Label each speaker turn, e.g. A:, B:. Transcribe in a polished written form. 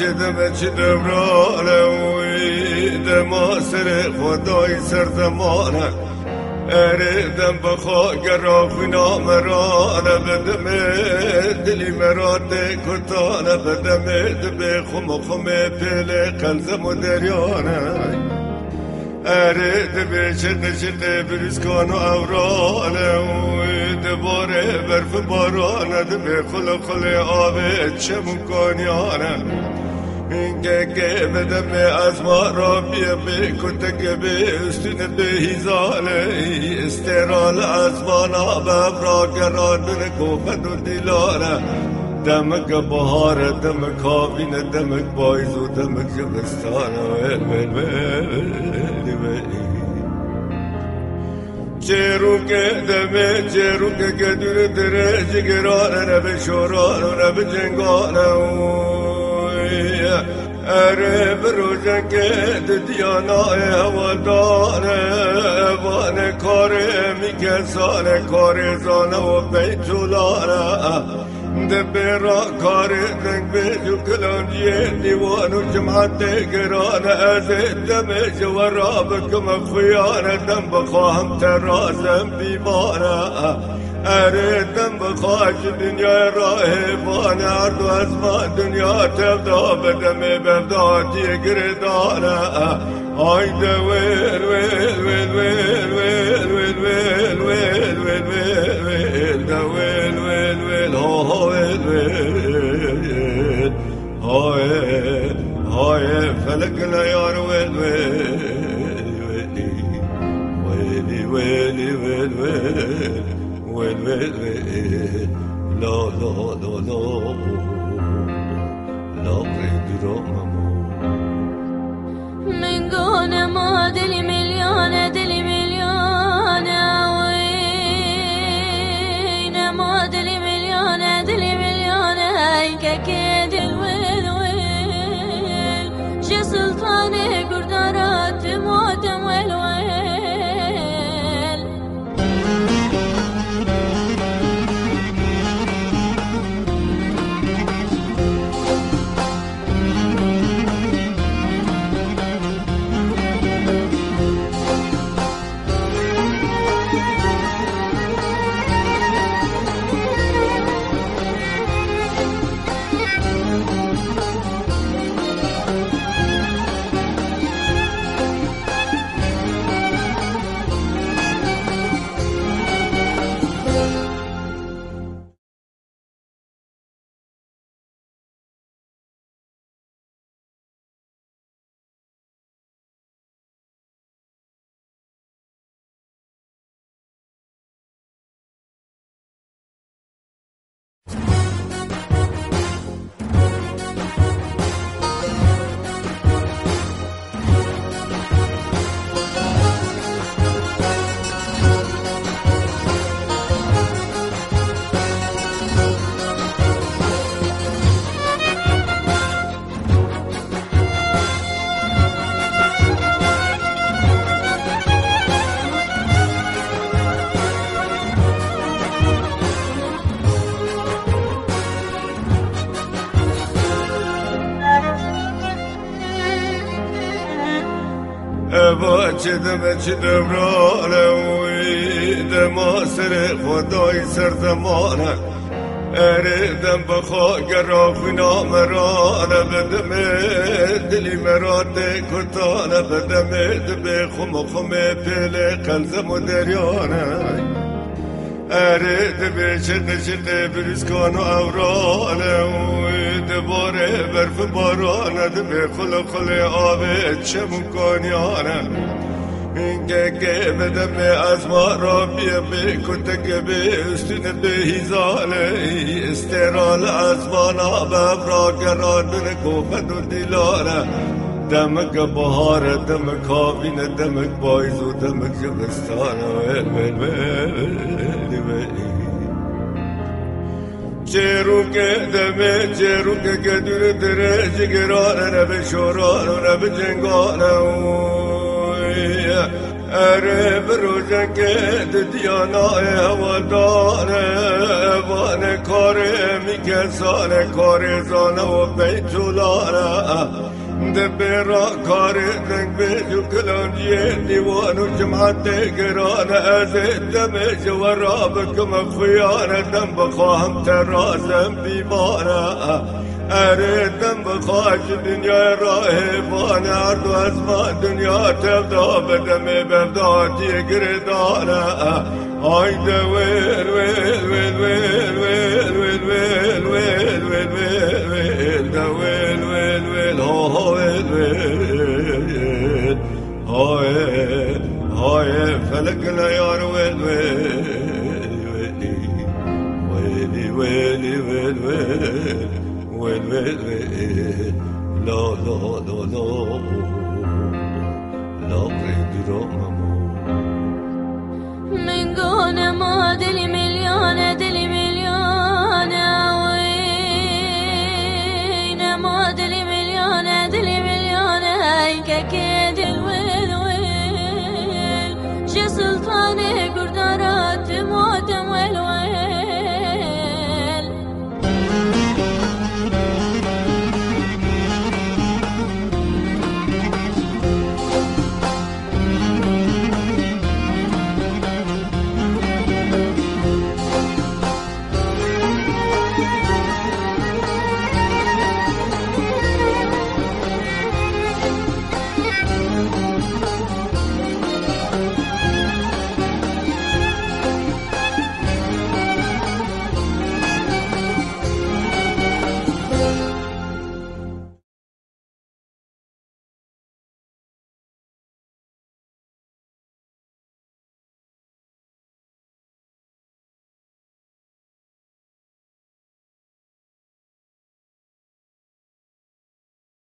A: چه دمه چه دورانه وی دما سر خدای سر زمانه اره دم بخوا گرا خونا مرانه بدم دلی مراده کتانه بدم دبه خم خم پیل قلزم و دریانه اره دبه چقه چقه بریز کن و اورانه وی دباره برف بارانه دبه خل خل آبه چمون کنیانه گه بدم از ما را بیا به کتک به استون به هیزانه استرال از مانا ببرا گرادن کوفت و دیلانه دمک بهار دمک آبین دمک بایز و دمک جبستانه چرو که دمه چرو که گدور دره جگرانه نبه شورانه نبه جنگانه اره بروزن که دیانای هوادانه وانه کاره میکسانه کاره زانه و بیتولانه دبه را کاره دنگ بیجو کلانجیه دیوان و جمعت گرانه از دمه جورا بکم خیانه دم بخواهم ترازم بیمانه اره دم بخواهش دنیا راه بانه عرض و از ما دنیا تبدا بدم ببداتی گردانه آیده ویل ویل ویل ویل ویل ویل ویل ویل ویل ویل دا ویل ویل ویل ها ویل ویل های فلک نیار ویل ویل ویل ویل ویل ويل ويل ويل لا لا لا لا لا قيد رامو
B: من قونا ما دلي مليون وين ما دلي مليون هيك كيد الويل ويل شي سلطاني قردارات موتم ويل ويل
A: چه دمه چه دورانه وی دما سر خدای سر زمانه اره دم بخوا گرا خونا مرانه بدم دلی مراده کتانه بدم دبه خم خم پیل قلزم و دریانه اره دبه چقه چقه بریز کن و اورانه وی دباره برف بارانه دبه خل خل آبه چمون کنیانه گه بدم از ما را بیا به کتک به استون به هیزانه استرال از مانا ببرا گرادن کوفت و دیلانه دمک بهار دمک آبین دمک بایز و دمک جبستانه چرو که دمه چرو که گدور دره جگرانه نبه شورانه نبه جنگانه اره بروزه که دیانای هوادانه وانه کاره میکسانه کاره زانه و بیتولانه ده بیرا کاره زنگ بیجو کلانجیه دیوان و جمعت گرانه از دمش و رابکم خیانه دم بخواهم ترازم بیمانه اره دم بخواهش دنیا راه بانه عرض و ازما دنیا تبدا بدم ببداتی گردانه آیده ویل ویل ویل ویل ویل ویل ویل ویل ویل ویل ویل ده ویل ویل ویل ها ویل ویل های فلک نیار ویل ویل ویلی ویلی ویل ویل ويل ويل ويل لا لا لا لا لا قدر
B: من قول ما دلي